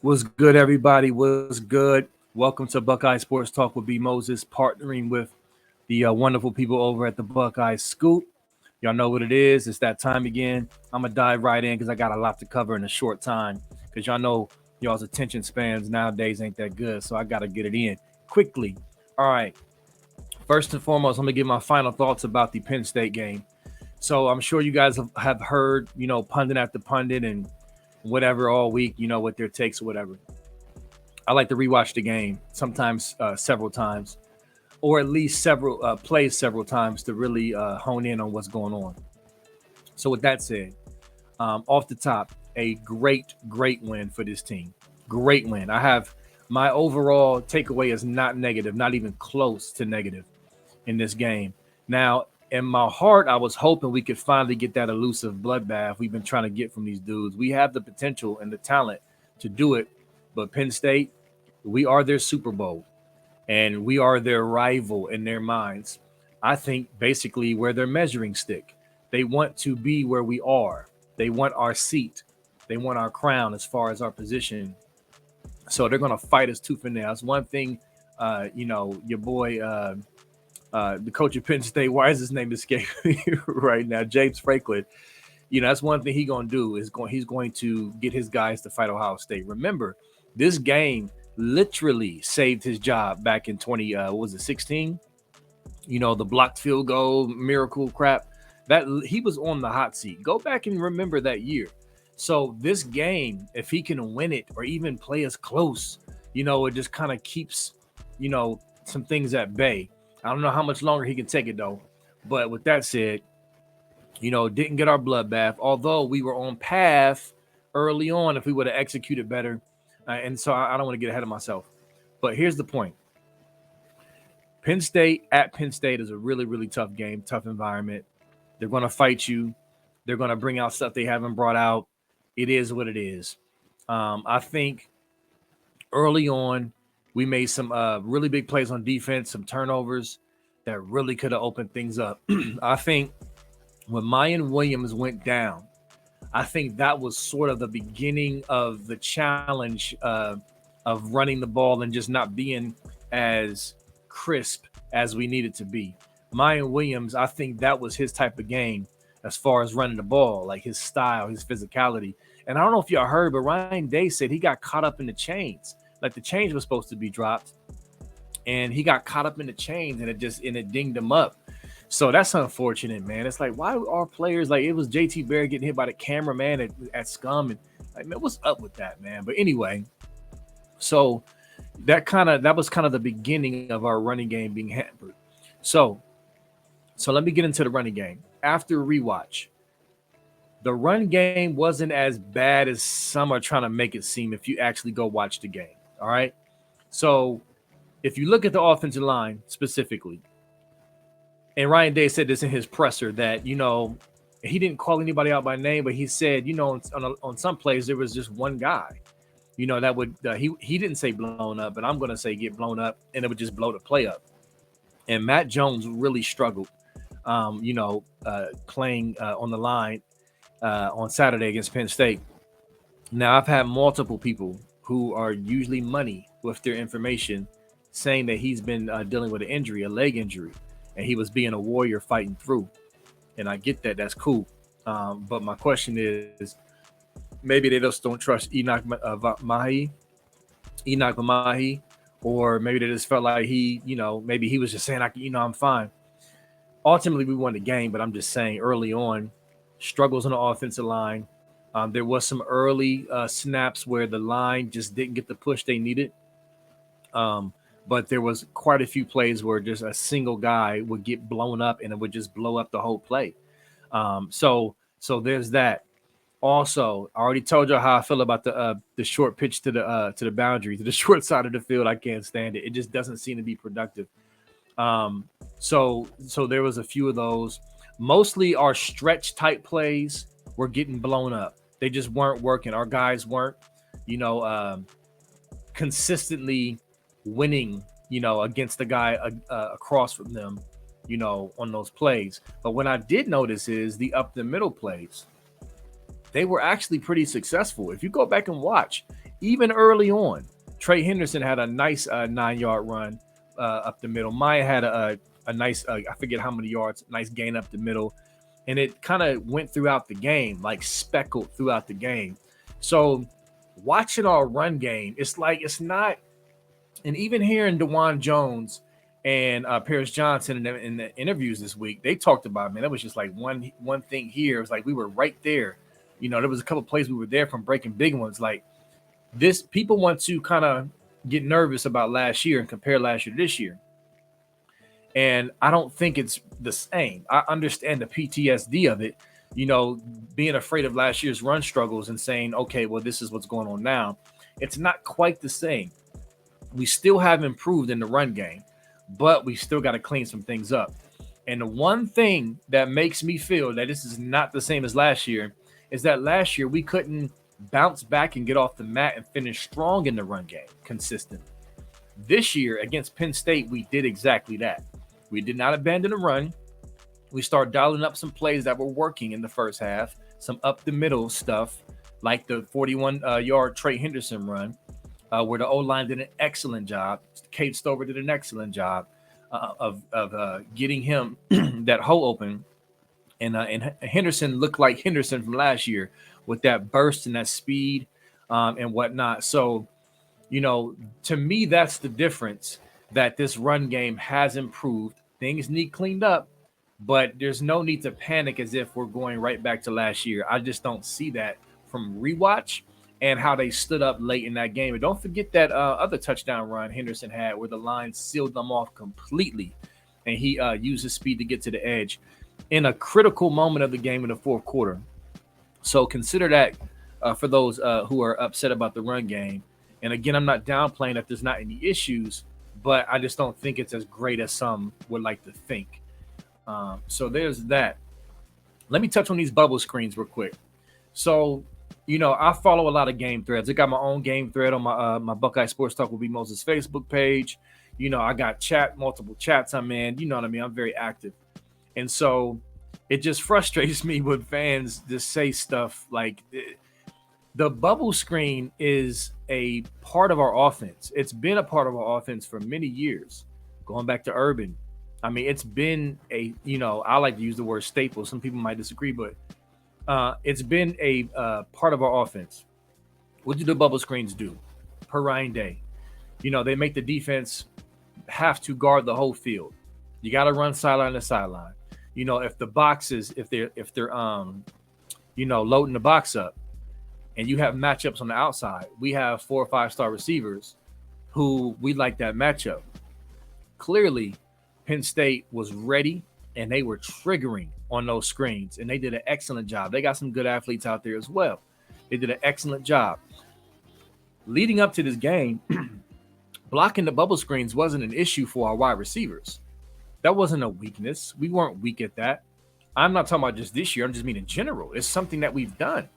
What's good, everybody? What's good? Welcome to Buckeye Sports Talk with B. Moses, partnering with the wonderful people over at the Buckeye Scoop. Y'all know what it is. It's that time again. I'm going to dive right in because I got a lot to cover in a short time because y'all know y'all's attention spans nowadays ain't that good. So I got to get it in quickly. All right. First and foremost, I'm going to give my final thoughts about the Penn State game. So I'm sure you guys have heard, pundit after pundit and whatever all week, what their takes or whatever. I like to rewatch the game sometimes several times, or at least several plays several times to really hone in on what's going on. So with that said, off the top, a great win for this team. Great win. I have my overall takeaway is not negative, not even close to negative in this game. Now, in my heart, I was hoping we could finally get that elusive bloodbath we've been trying to get from these dudes. We have the potential and the talent to do it, but Penn State, we are their Super Bowl, and we are their rival in their minds. I think basically we're their measuring stick. They want to be where we are. They want our seat. They want our crown as far as our position. So they're going to fight us tooth and nail. That's one thing, your boy the coach of Penn State, why is his name escaping me right now? James Franklin. That's one thing he's going to do he's going to get his guys to fight Ohio State. Remember, this game literally saved his job back in 16? The blocked field goal, miracle crap. That he was on the hot seat. Go back and remember that year. So this game, if he can win it or even play us close, it just kind of keeps, some things at bay. I don't know how much longer he can take it, though. But with that said, didn't get our bloodbath, although we were on path early on if we would have executed better. And so I don't want to get ahead of myself. But here's the point. Penn State is a really, really tough game, tough environment. They're going to fight you. They're going to bring out stuff they haven't brought out. It is what it is. I think early on, we made some really big plays on defense, some turnovers that really could have opened things up. I think when Mayan Williams went down, I think that was sort of the beginning of the challenge of running the ball and just not being as crisp as we needed to be. Mayan Williams, I think that was his type of game as far as running the ball, like his style, his physicality. And I don't know if y'all heard, but Ryan Day said he got caught up in the chains. Like the chains was supposed to be dropped, and he got caught up in the chains, and it dinged him up. So that's unfortunate, man. It's like, why are players like it was JT Barrett getting hit by the cameraman at Scum, and like, man, what's up with that, man? But anyway, so that was kind of the beginning of our running game being hampered. So let me get into the running game. After rewatch, the run game wasn't as bad as some are trying to make it seem if you actually go watch the game. All right. So if you look at the offensive line specifically, and Ryan Day said this in his presser that, he didn't call anybody out by name, but he said, on some plays, there was just one guy, that would, he didn't say blown up, but I'm going to say get blown up, and it would just blow the play up. And Matt Jones really struggled, playing on the line on Saturday against Penn State. Now, I've had multiple people who are usually money with their information saying that he's been dealing with an injury, a leg injury, and he was being a warrior fighting through. And I get that. That's cool. But my question is, maybe they just don't trust Enoch Mahi, or maybe they just felt like he, maybe he was just saying, I'm fine. Ultimately, we won the game, but I'm just saying early on, struggles on the offensive line. There was some early snaps where the line just didn't get the push they needed. But there was quite a few plays where just a single guy would get blown up and it would just blow up the whole play. So there's that. Also, I already told you how I feel about the short pitch to the boundary, to the short side of the field. I can't stand it. It just doesn't seem to be productive. So there was a few of those. Mostly our stretch type plays were getting blown up. They just weren't working. Our guys weren't, consistently winning, against the guy across from them, on those plays. But what I did notice is the up the middle plays. They were actually pretty successful. If you go back and watch, even early on. Trey Henderson had a nice 9-yard run up the middle. Maya had a nice, I forget how many yards, nice gain up the middle. And it kind of went throughout the game, like speckled throughout the game. So watching our run game, it's like it's not, and even hearing DeJuan Jones and Paris Johnson in the interviews this week, they talked about, man, that was just like one thing here. It was like we were right there. There was a couple of plays we were there from breaking big ones. Like this, people want to kind of get nervous about last year and compare last year to this year. And I don't think it's the same. I understand the PTSD of it, being afraid of last year's run struggles and saying, okay, well, this is what's going on now. It's not quite the same. We still have improved in the run game, but we still got to clean some things up. And the one thing that makes me feel that this is not the same as last year is that last year we couldn't bounce back and get off the mat and finish strong in the run game consistent. This year against Penn State, we did exactly that. We did not abandon the run. We started dialing up some plays that were working in the first half, some up the middle stuff, like the 41-yard Trey Henderson run, where the O-line did an excellent job. Kate Stover did an excellent job of getting him that hole open. And Henderson looked like Henderson from last year with that burst and that speed and whatnot. So, to me, that's the difference, that this run game has improved. Things need cleaned up, but there's no need to panic as if we're going right back to last year. I just don't see that from rewatch and how they stood up late in that game. And don't forget that other touchdown run Henderson had where the line sealed them off completely, and he used his speed to get to the edge in a critical moment of the game in the fourth quarter. So consider that for those who are upset about the run game. And again, I'm not downplaying that there's not any issues, but I just don't think it's as great as some would like to think. So there's that. Let me touch on these bubble screens real quick. So, I follow a lot of game threads. I got my own game thread on my Buckeye Sports Talk with B. Moses Facebook page. I got multiple chats I'm in. You know what I mean? I'm very active. And so it just frustrates me when fans just say stuff like the bubble screen is a part of our offense. It's been a part of our offense for many years, going back to Urban. I mean, it's been I like to use the word staple. Some people might disagree, but it's been a part of our offense. What do the bubble screens do? Per Ryan Day, they make the defense have to guard the whole field. You got to run sideline to sideline. If the boxes, if they're loading the box up, and you have matchups on the outside, we have 4 or 5-star receivers who we like that matchup. Clearly, Penn State was ready, and they were triggering on those screens, and they did an excellent job. They got some good athletes out there as well. They did an excellent job. Leading up to this game, blocking the bubble screens wasn't an issue for our wide receivers. That wasn't a weakness. We weren't weak at that. I'm not talking about just this year. I'm just meaning in general. It's something that we've done.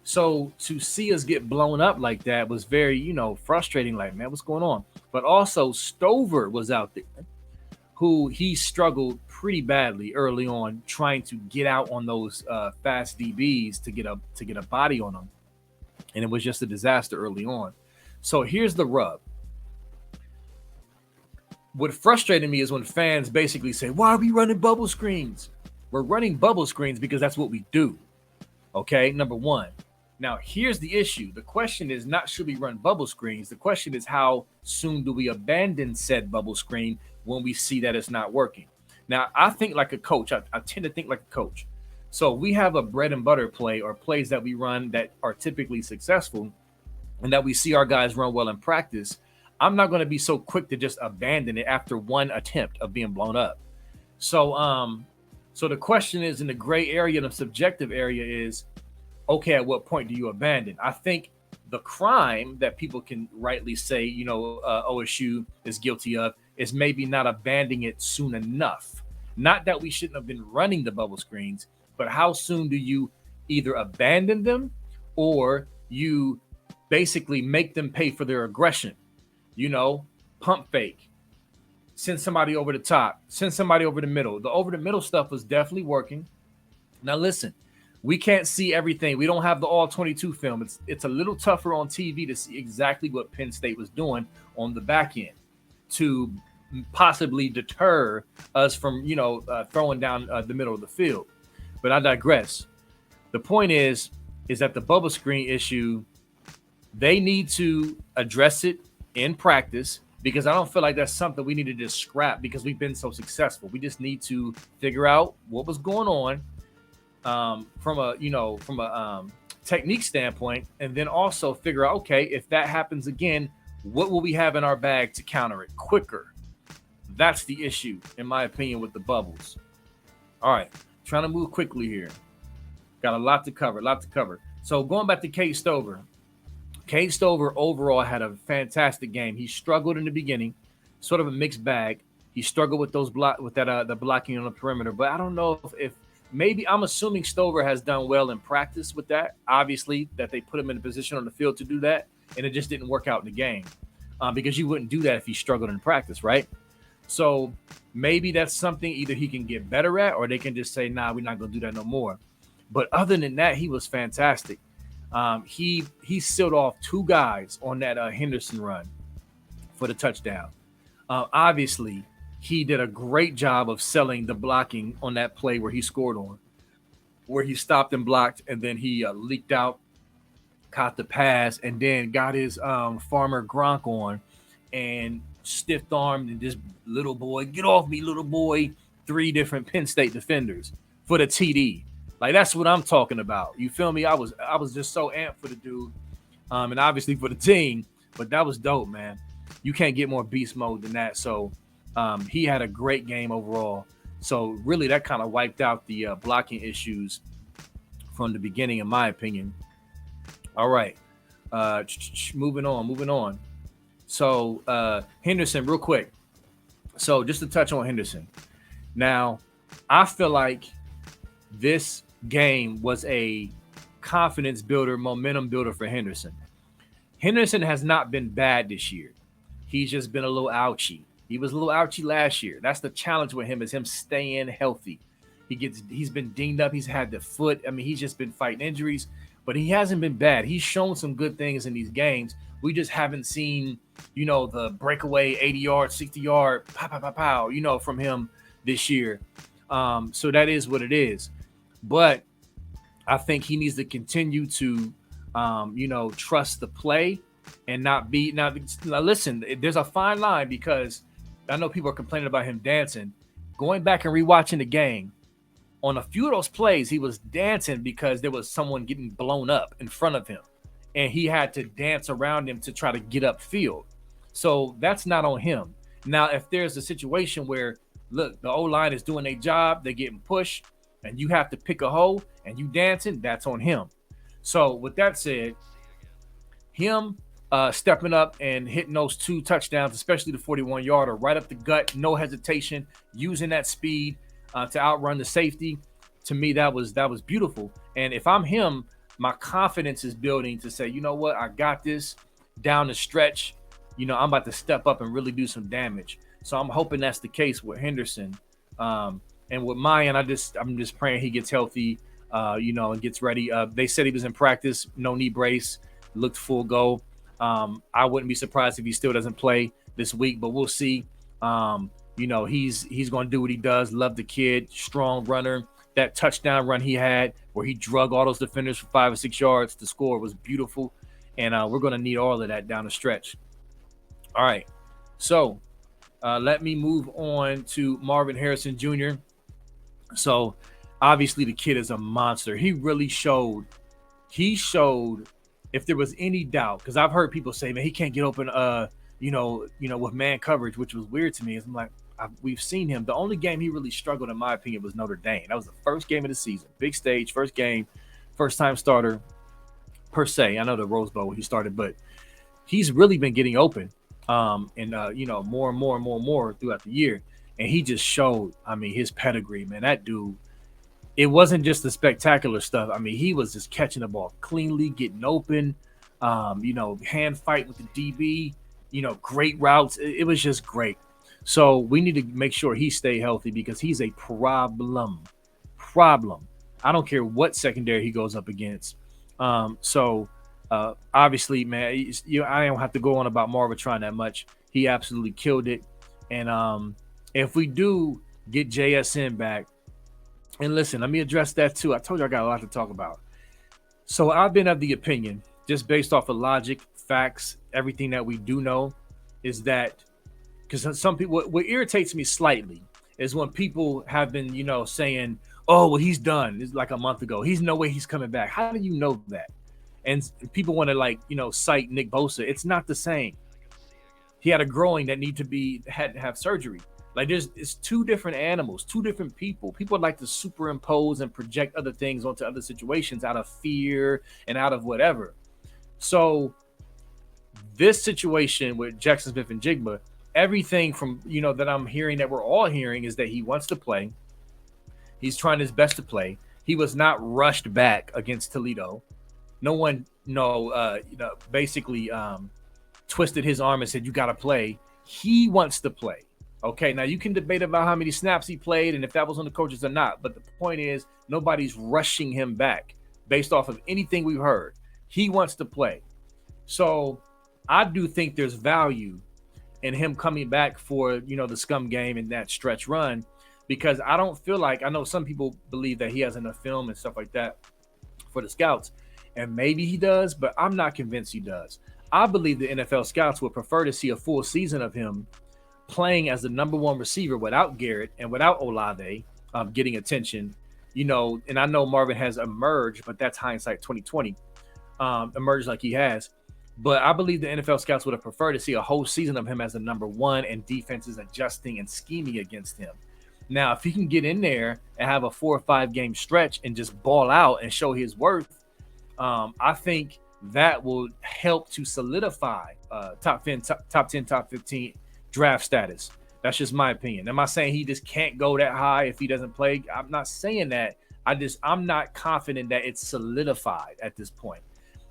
So to see us get blown up like that was very, frustrating. Like, man, what's going on? But also Stover was out there, who he struggled pretty badly early on, trying to get out on those fast DBs to get a body on them, and it was just a disaster early on. So here's the rub. What frustrated me is when fans basically say, "Why are we running bubble screens?" We're running bubble screens because that's what we do. Okay, number one. Now, here's the issue. The question is not should we run bubble screens. The question is how soon do we abandon said bubble screen when we see that it's not working. Now, I think like a coach. I tend to think like a coach. So we have a bread and butter play or plays that we run that are typically successful and that we see our guys run well in practice. I'm not going to be so quick to just abandon it after one attempt of being blown up. So the question is, in the gray area and the subjective area is, okay, at what point do you abandon? I think the crime that people can rightly say, OSU is guilty of is maybe not abandoning it soon enough. Not that we shouldn't have been running the bubble screens, but how soon do you either abandon them or you basically make them pay for their aggression? Pump fake, send somebody over the top, send somebody over the middle. The over the middle stuff was definitely working. Now listen, we can't see everything. We don't have the all 22 film. It's a little tougher on TV to see exactly what Penn State was doing on the back end to possibly deter us from, throwing down the middle of the field. But I digress. The point is that the bubble screen issue, they need to address it in practice, because I don't feel like that's something we need to just scrap because we've been so successful. We just need to figure out what was going on from a technique standpoint, and then also figure out, okay, if that happens again, what will we have in our bag to counter it quicker? That's the issue, in my opinion, with the bubbles. All right, trying to move quickly here. Got a lot to cover. So going back to Cade Stover. Cade Stover overall had a fantastic game. He struggled in the beginning, sort of a mixed bag. He struggled with the blocking on the perimeter. But I don't know if maybe, I'm assuming Stover has done well in practice with that. Obviously, that they put him in a position on the field to do that, and it just didn't work out in the game, because you wouldn't do that if he struggled in practice, right? So maybe that's something either he can get better at, or they can just say, nah, we're not going to do that no more. But other than that, he was fantastic. He sealed off two guys on that Henderson run for the touchdown. Obviously, he did a great job of selling the blocking on that play where he scored on, where he stopped and blocked, and then he leaked out, caught the pass, and then got his Farmer Gronk on and stiff armed, and this little boy, get off me, little boy, 3 different Penn State defenders for the TD. Like, that's what I'm talking about. You feel me? I was just so amped for the dude, and obviously for the team, but that was dope, man. You can't get more beast mode than that. So he had a great game overall. So really, that kind of wiped out the blocking issues from the beginning, in my opinion. All right, moving on. So Henderson, real quick. So just to touch on Henderson. Now, I feel like this game was a confidence builder, momentum builder for Henderson. Henderson has not been bad this year. He's just been a little ouchy. He was a little ouchy last year. That's the challenge with him, is him staying healthy. He's been dinged up. He's had the foot. I mean, he's just been fighting injuries, but he hasn't been bad. He's shown some good things in these games. We just haven't seen, the breakaway 80-yard, 60-yard, pow, from him this year. So that is what it is. But I think he needs to continue to, trust the play and not be. Now, listen, there's a fine line, because I know people are complaining about him dancing. Going back and rewatching the game, on a few of those plays, he was dancing because there was someone getting blown up in front of him, and he had to dance around him to try to get upfield. So that's not on him. Now, if there's a situation where, look, the O-line is doing their job, they're getting pushed, and you have to pick a hole and you dancing, that's on him. So with that said, him stepping up and hitting those 2 touchdowns, especially the 41-yarder, right up the gut, no hesitation, using that speed to outrun the safety. To me, that was beautiful. And if I'm him, my confidence is building to say, you know what, I got this down the stretch. I'm about to step up and really do some damage. So I'm hoping that's the case with Henderson. And with Mayan, I'm just praying he gets healthy, and gets ready. They said he was in practice, no knee brace, looked full go. I wouldn't be surprised if he still doesn't play this week, but we'll see. He's going to do what he does. Love the kid, strong runner. That touchdown run he had where he drug all those defenders for 5 or 6 yards to score was beautiful. And we're going to need all of that down the stretch. All right. So let me move on to Marvin Harrison Jr. So obviously the kid is a monster. He really showed, if there was any doubt, because I've heard people say, man, he can't get open, with man coverage, which was weird to me. I'm like, we've seen him. The only game he really struggled, in my opinion, was Notre Dame. That was the first game of the season. Big stage, first game, first time starter per se. I know the Rose Bowl he started, but he's really been getting open more and more throughout the year. And he just showed, his pedigree, man. That dude, it wasn't just the spectacular stuff. He was just catching the ball cleanly, getting open, hand fight with the DB, great routes. It was just great. So we need to make sure he stay healthy because he's a problem. I don't care what secondary he goes up against. Obviously, man, I don't have to go on about Marvin that much. He absolutely killed it. And if we do get JSN back, and listen, let me address that too. I told you I got a lot to talk about. So I've been of the opinion, just based off of logic, facts, everything that we do know, is that because some people, what irritates me slightly is when people have been, saying, "Oh, well, he's done." It's like a month ago. He's no way he's coming back. How do you know that? And people want to cite Nick Bosa. It's not the same. He had a groin that had to have surgery. Like it's two different animals, two different people. People like to superimpose and project other things onto other situations out of fear and out of whatever. So this situation with Jackson Smith and Jigba, everything from that I'm hearing, that we're all hearing, is that he wants to play. He's trying his best to play. He was not rushed back against Toledo. No one, basically twisted his arm and said, "You got to play." He wants to play. Okay, now you can debate about how many snaps he played and if that was on the coaches or not. But the point is, nobody's rushing him back based off of anything we've heard. He wants to play. So I do think there's value in him coming back for, the scum game and that stretch run, because I don't feel like, I know some people believe that he has enough film and stuff like that for the scouts. And maybe he does, but I'm not convinced he does. I believe the NFL scouts would prefer to see a full season of him playing as the number one receiver without Garrett and without Olave getting attention, and I know Marvin has emerged, but that's hindsight 2020, emerged like he has. But I believe the NFL scouts would have preferred to see a whole season of him as the number one and defenses adjusting and scheming against him. Now, if he can get in there and have a 4 or 5 game stretch and just ball out and show his worth, I think that will help to solidify top 10, top 15 draft status. That's just my opinion. Am I saying he just can't go that high if he doesn't play? I'm not saying that. I'm not confident that it's solidified at this point.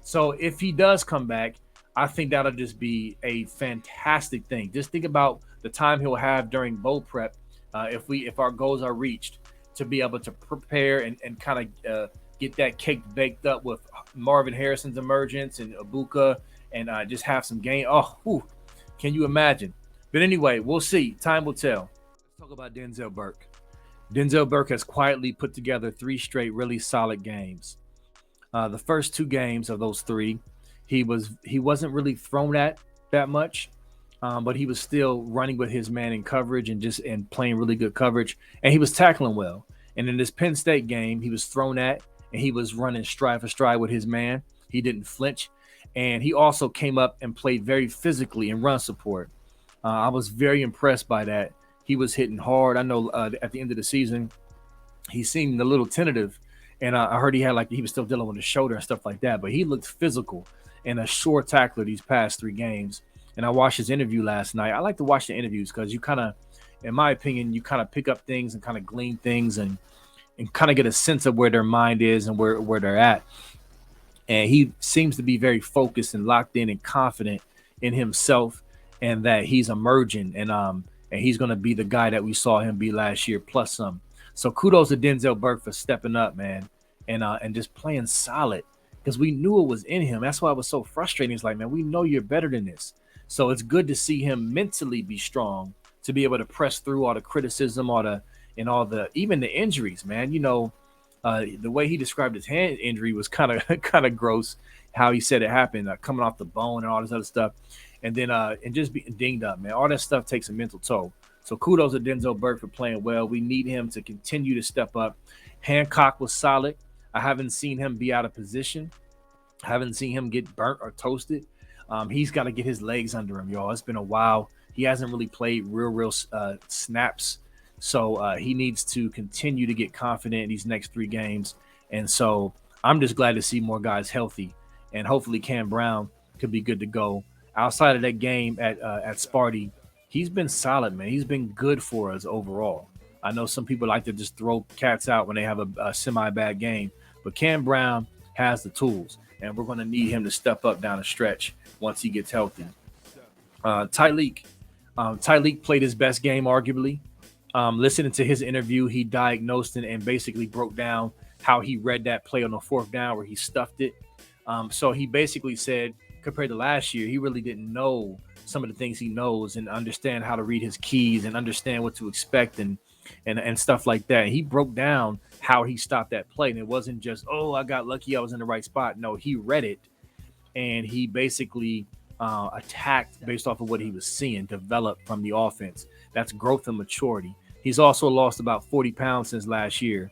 So if he does come back, I think that'll just be a fantastic thing. Just think about the time he'll have during bowl prep if our goals are reached, to be able to prepare and kind of get that cake baked up with Marvin Harrison's emergence and Ibuka, and just have some game. Can you imagine? But anyway, we'll see. Time will tell. Let's talk about Denzel Burke. Denzel Burke has quietly put together 3 straight really solid games. The first 2 games of those 3, he wasn't really thrown at that much, but he was still running with his man in coverage and playing really good coverage, and he was tackling well. And in this Penn State game, he was thrown at and he was running stride for stride with his man. He didn't flinch, and he also came up and played very physically in run support. I was very impressed by that. He was hitting hard. I know at the end of the season, he seemed a little tentative, and I heard he was still dealing with his shoulder and stuff like that. But he looked physical and a sure tackler these past 3 games. And I watched his interview last night. I like to watch the interviews because you kind of, in my opinion, you kind of pick up things and kind of glean things and kind of get a sense of where their mind is and where they're at. And he seems to be very focused and locked in and confident in himself, and that he's emerging, and he's going to be the guy that we saw him be last year plus some. So kudos to Denzel Burke for stepping up, man, and just playing solid, because we knew it was in him. That's why it was so frustrating. It's like, man, we know you're better than this. So it's good to see him mentally be strong to be able to press through all the criticism, even the injuries, man. The way he described his hand injury was kind of gross. How he said it happened, coming off the bone and all this other stuff. And then and just being dinged up, man. All that stuff takes a mental toll. So kudos to Denzel Burke for playing well. We need him to continue to step up. Hancock was solid. I haven't seen him be out of position. I haven't seen him get burnt or toasted. He's got to get his legs under him, y'all. It's been a while. He hasn't really played real snaps. So he needs to continue to get confident in these next 3 games. And so I'm just glad to see more guys healthy. And hopefully Cam Brown could be good to go. Outside of that game at Sparty, he's been solid, man. He's been good for us overall. I know some people like to just throw cats out when they have a semi-bad game, but Cam Brown has the tools, and we're going to need him to step up down the stretch once he gets healthy. Tyleek played his best game, arguably. Listening to his interview, he diagnosed and basically broke down how he read that play on the fourth down where he stuffed it. So he basically said, compared to last year, he really didn't know some of the things he knows and understand how to read his keys and understand what to expect and stuff like that. He broke down how he stopped that play, and it wasn't just, oh, I got lucky, I was in the right spot. No, he read it, and he basically attacked based off of what he was seeing, developed from the offense. That's growth and maturity. He's also lost about 40 pounds since last year.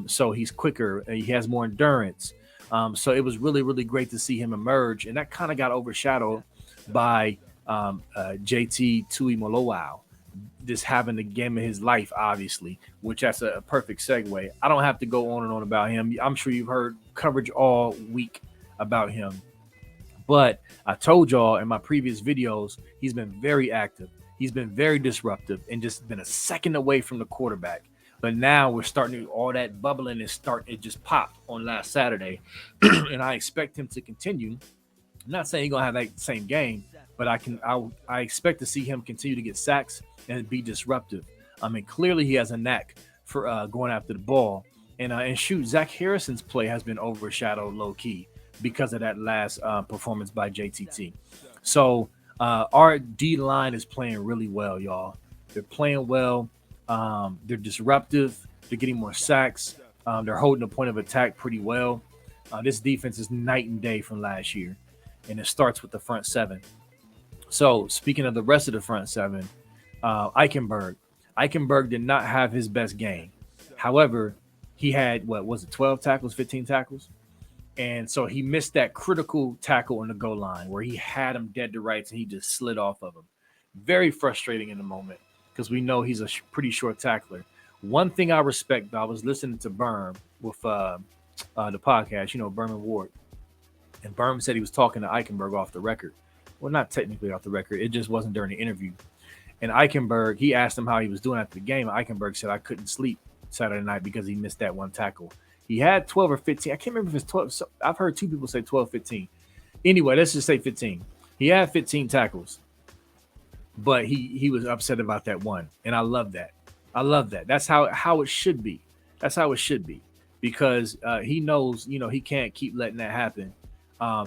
So he's quicker. He has more endurance. So it was really, really great to see him emerge. And that kind of got overshadowed by JT Tuimoloau, just having the game of his life, obviously, which that's a perfect segue. I don't have to go on and on about him. I'm sure you've heard coverage all week about him. But I told y'all in my previous videos, he's been very active. He's been very disruptive and just been a second away from the quarterback. But now we're starting to, all that bubbling is starting, it just popped on last Saturday. And I expect him to continue. I'm not saying he's going to have that same game, but I expect to see him continue to get sacks and be disruptive. I mean, clearly he has a knack for going after the ball. And shoot, Zach Harrison's play has been overshadowed low key because of that last performance by JTT. So our D line is playing really well, y'all. They're playing well. They're disruptive. They're getting more sacks. They're holding the point of attack pretty well. This defense is night and day from last year, and it starts with the front seven. So speaking of the rest of the front seven, Eichenberg did not have his best game. However, he had, 12 tackles, 15 tackles? And so he missed that critical tackle on the goal line where he had him dead to rights and he just slid off of him. Very frustrating in the moment because we know he's a pretty short tackler. One thing I respect, though, I was listening to Berm with the podcast, Berman Ward. And Berm said he was talking to Eichenberg off the record. Well, not technically off the record. It just wasn't during the interview. And Eichenberg, he asked him how he was doing after the game. Eichenberg said, I couldn't sleep Saturday night because he missed that one tackle. He had 12 or 15. I can't remember if it's 12. So I've heard two people say 12, 15. Anyway, let's just say 15. He had 15 tackles, but he was upset about that one. And I love that. That's how it should be. That's how it should be because he knows, he can't keep letting that happen.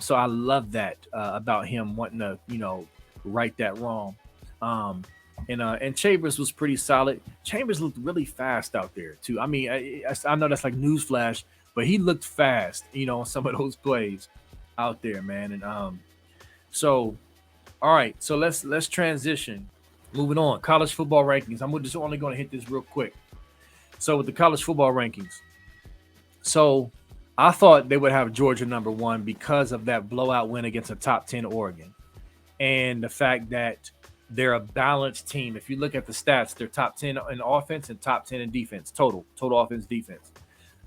So I love that about him wanting to, right that wrong. And Chambers was pretty solid. Chambers looked really fast out there too. I mean, I know that's like newsflash, but he looked fast, on some of those plays out there, man. And so, all right, so let's transition. Moving on, college football rankings. I'm just only going to hit this real quick. So with the college football rankings, so I thought they would have Georgia number one because of that blowout win against a top 10 Oregon, and the fact that they're a balanced team. If you look at the stats, they're top 10 in offense and top 10 in defense, total offense, defense.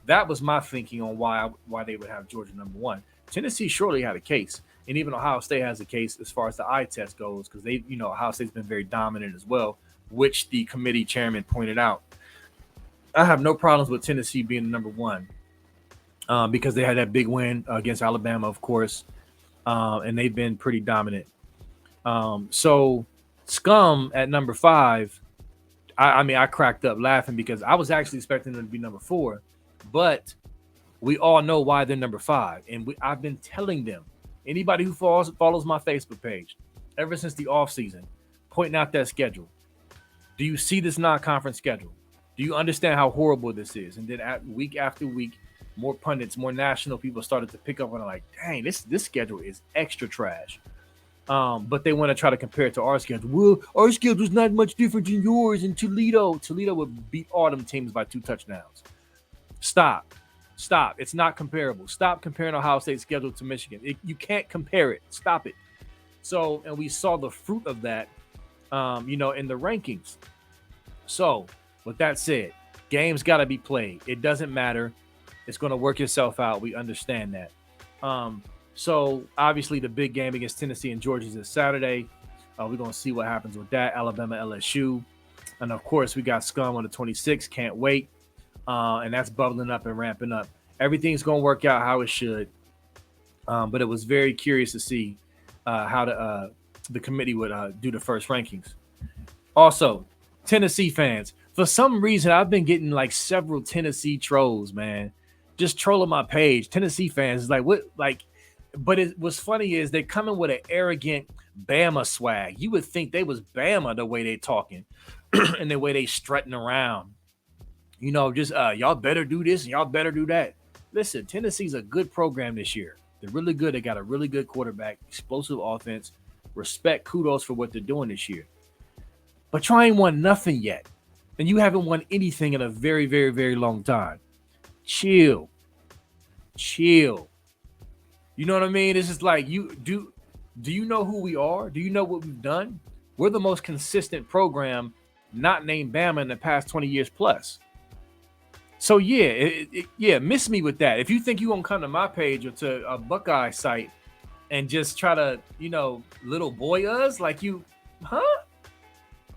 That was my thinking on why they would have Georgia number one. Tennessee surely had a case, and even Ohio State has a case as far as the eye test goes because they, Ohio State's been very dominant as well, which the committee chairman pointed out. I have no problems with Tennessee being number one because they had that big win against Alabama, of course, and they've been pretty dominant. So Scum at number 5, I cracked up laughing because I was actually expecting them to be number 4, but we all know why they're number 5. And I've been telling them, anybody who follows my Facebook page ever since the offseason, pointing out that schedule. Do you see this non-conference schedule? Do you understand how horrible this is? And then week after week, more pundits, more national people started to pick up on it like, dang, this schedule is extra trash. But they want to try to compare it to our schedule. Well, our schedule's not much different than yours. And Toledo would beat all them teams by 2 touchdowns. Stop. It's not comparable. Stop comparing Ohio State's schedule to Michigan. You can't compare it. Stop it. So, and we saw the fruit of that, in the rankings. So, with that said, games got to be played. It doesn't matter. It's going to work itself out. We understand that. So, obviously, the big game against Tennessee and Georgia is this Saturday. We're going to see what happens with that. Alabama, LSU. And, of course, we got Scum on the 26th. Can't wait. And that's bubbling up and ramping up. Everything's going to work out how it should. But it was very curious to see how the committee would do the first rankings. Also, Tennessee fans, For some reason, I've been getting like several Tennessee trolls, man, just trolling my page. Tennessee fans is like, what? Like, but what's funny is they're coming with an arrogant Bama swag. You would think they was Bama the way they talking and the way they strutting around. You know, just y'all better do this and y'all better do that. Listen, Tennessee's a good program this year. They're really good. They got a really good quarterback, explosive offense. Respect, kudos for what they're doing this year. But you ain't won nothing yet. And you haven't won anything in a very, very, very long time. Chill. You know what I mean? It's just like, do you know who we are? Do you know what we've done? We're the most consistent program not named Bama in the past 20 years plus. So yeah, miss me with that. If you think you won't come to my page or to a Buckeye site and just try to, little boy us like you, huh?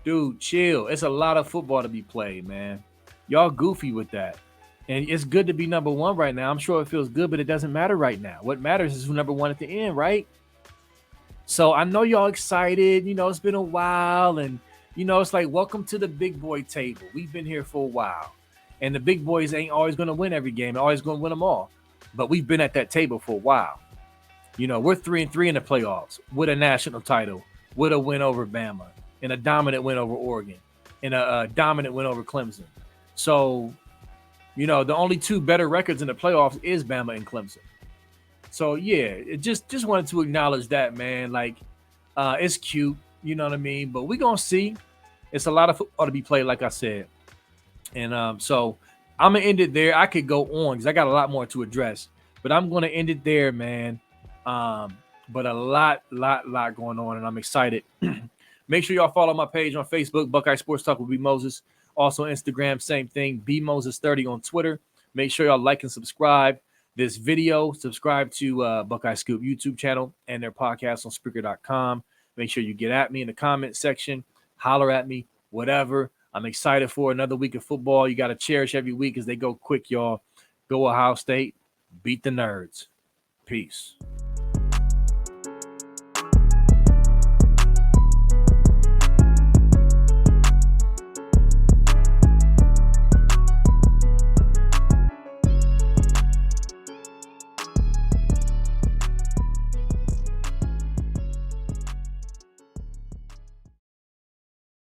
Dude, chill. It's a lot of football to be played, man. Y'all goofy with that. And it's good to be number one right now. I'm sure it feels good, but it doesn't matter right now. What matters is who's number one at the end, right? So I know y'all excited. It's been a while. And, it's like, welcome to the big boy table. We've been here for a while. And the big boys ain't always going to win every game. They're always going to win them all. But we've been at that table for a while. We're 3-3 in the playoffs with a national title, with a win over Bama, and a dominant win over Oregon, and a dominant win over Clemson. So, the only two better records in the playoffs is Bama and Clemson. So, yeah, just wanted to acknowledge that, man. Like, it's cute, you know what I mean? But we're going to see. It's a lot of football to be played, like I said. And so I'm going to end it there. I could go on because I got a lot more to address. But I'm going to end it there, man. But a lot going on, and I'm excited. Make sure y'all follow my page on Facebook, Buckeye Sports Talk with B. Moses. Also Instagram, same thing, BMoses30 on Twitter. Make sure y'all like and subscribe this video. Subscribe to Buckeye Scoop YouTube channel and their podcast on Spreaker.com. Make sure you get at me in the comment section. Holler at me, whatever. I'm excited for another week of football. You got to cherish every week as they go quick, y'all. Go Ohio State. Beat the nerds. Peace.